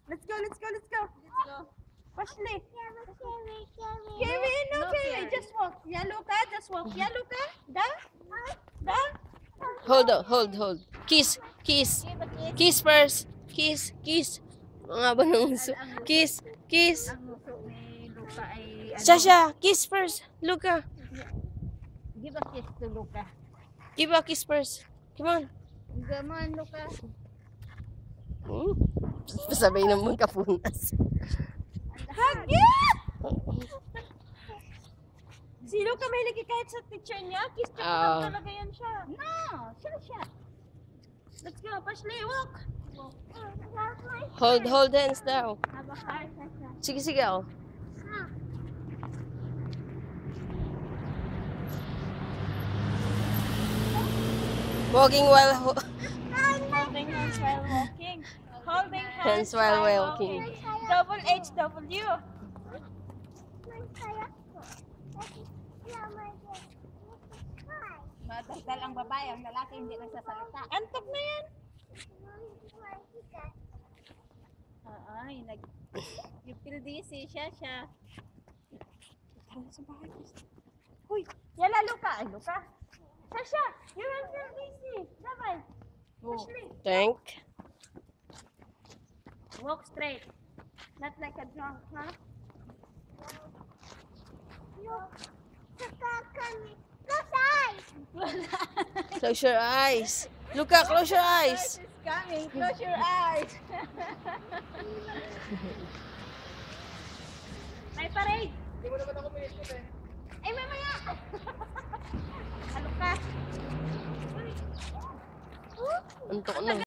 Let's go, let's go, let's go. Let's go. Pashley. Carry. Kiwi, no No, Kiwi. Kiwi. Just walk. Yeah, Luca, just walk. Yeah, Luca. Da? Da? Hold on, hold. Kiss. Give a kiss. Kiss first. Kiss. Mga ba nung kiss. Ang nguso ni Luca ay Sasha, kiss first. Luca, Give a kiss to Luca. give a kiss first. Come on. Come on, Luca. Pasabay naman kapunas. Hagit! Si Luca may lagi kahit sa teacher niya. Kiss niya Ah. talaga yan siya. No, siya. Let's go, Pashley, walk. Hold hands daw. Have a heart. Sige, oh. Walking while Holding hands while walking. Holding Hands while walking. Double HW. Madasal ang babae, ang lalaki hindi nagsasalita. Antok na yan. Ay, you feel dizzy, siya. Tara sa bahay. Uy, yala Luca. Ay, Luca. Sasha, you will feel dizzy. Dabay. Pashley. tank. Walk straight. Not like a drunk, huh? Close your eyes. Luca, close your eyes. It's coming, close your eyes. May parade. Hindi mo naman ako minisip eh. Ay, mamaya. Ano ka? Antok na.